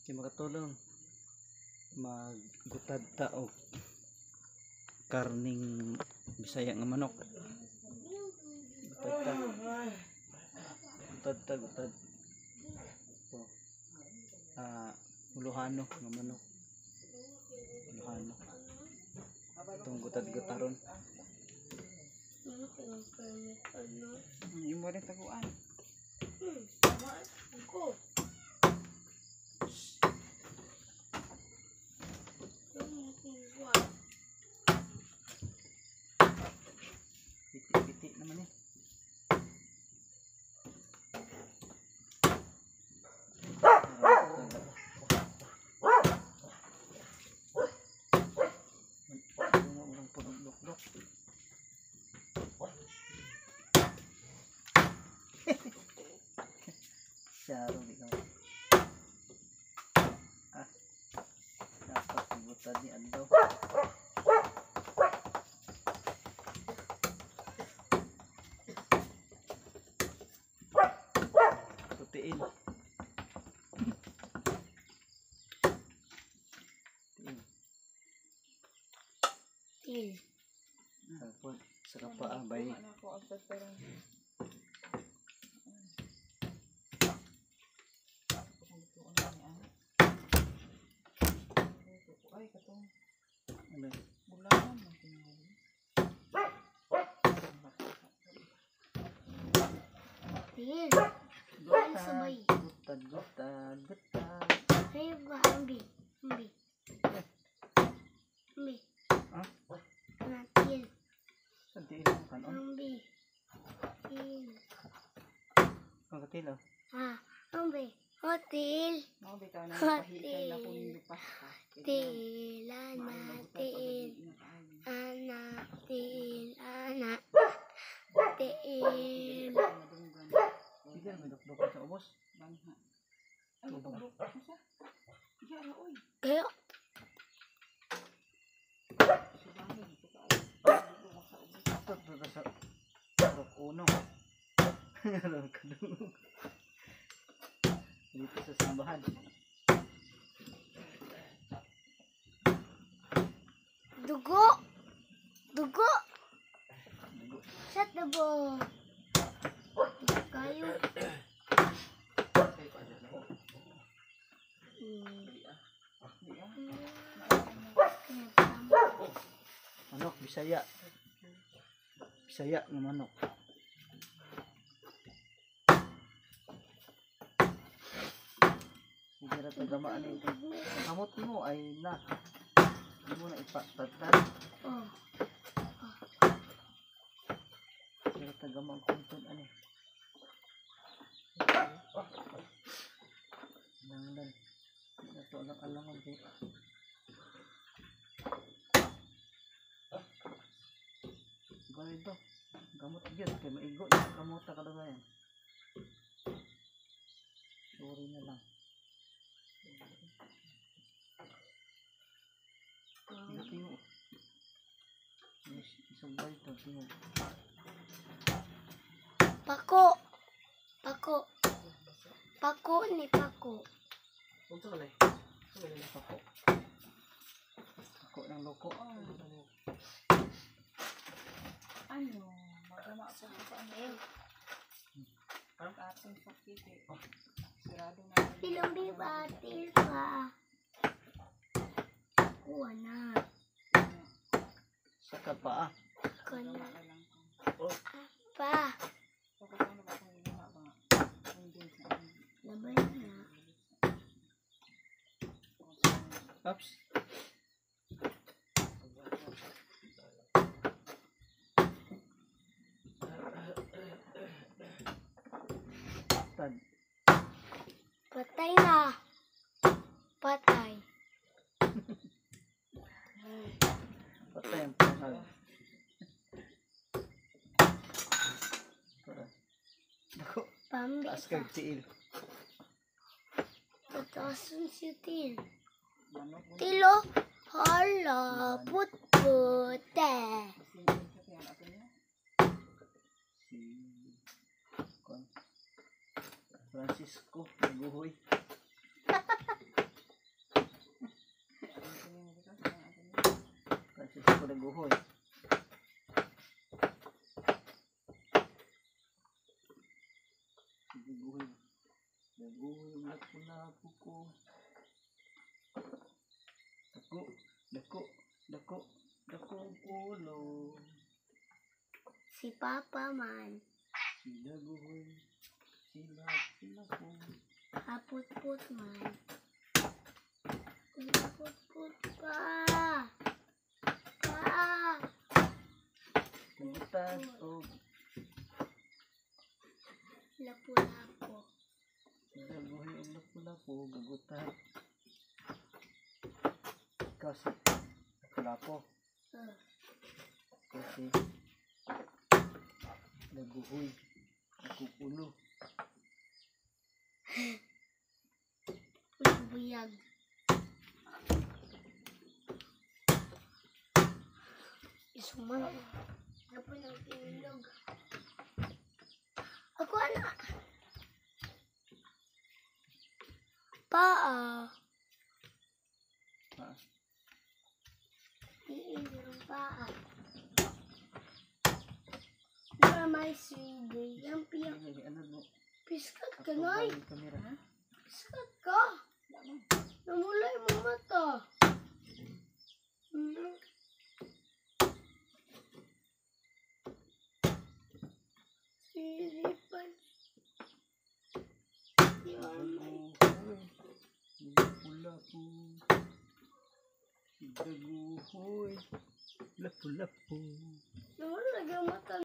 Di makatulong maggutad ta og karning Bisaya nga manok. Gutad. So, Ilocano nga manok. Ilocano. Itong gutad-gutaron. Hindi mo rin taguan. Piti naman eh. Syaro ikaw. Dapat ibutad ni Andaw. Tutiin. Tapos sa paa bay. Ay, katong Ano? bulanan man tingali. Gutad. Ay, ba, ambi. Ah? Natil. Santiin mo kanon. Ambi. Til. Ang katilo. Ambi. Hotel. Mao bitaw na pahikan na kung lupas ka. Til. Anak. Til. Anak. Til. Sige, may dukdukan sa ubos. Banha. Ay, tubok. Usa. Iya ra oy. Kaya. Subahin ko ka. Dudong sa ubos. Ito sa rok uno. Kadung. Dito sa simbahan. Dugo. Dugo. Sat na bo. Kayo. Manok, Bisaya. Bisaya ng manok. Hindi na tagamaan ito. Kamot mo ay na. Hindi mo na ipatatan. Oh. Hindi na tagamaan kuntun. Ano? Alangan. Hindi na ito alang-alangan. Siguro ito. Gamot yun. Kaya maigo. Kamuta ka daw yan. Sorry na lang. Tingog. Isang ba ito? Tingog. Pako ni Pako. Unsa ka lay? Pako. Pako ng loko. Ano, magama sa ano. Parang ating sakit eh. Sirado na. Silong di batil ka. Kuha na. Saka pa Kuha na. Magama lang. Pa. Pagkatao na ba kung lima ba? Hindi sa amin. Laban na. Oops. Tad. Patay na. Patay. Patay ang pangag. Ako. Pambi Taas ka. kag tiil. Tatasun si Til. Manok mo. Tilo. Hala. Put-pute. Kasi kaya ato niya. Si Francisco Naguhoy. Daguhoy ang lapu-lapu ko. Dako, dako, dako, dako ang ulo. Si Papa man. Si Daguhoy, si lapu-lapu. Haput-put man. Haput-put pa. Pa. Butas o Lapu-lapu. si Daguhoy ang lapu-lapu. Gagutan. Ikaw si lapu-lapu. Kasi Daguhoy. Ako ulo. Buyag. Isuman. Ano po ng ilog? Ako anak. Paa. Ah, Iilang paa. Para may sige. Yang piyak. ano mo? Piskat ka Ako na. yung kamera. Piskat ka. Namulay mo mata. Siripan. Yan. Daguhoy. Lapu-lapu. Si Daguhoy. Lapu-lapu. Namulay ang mata.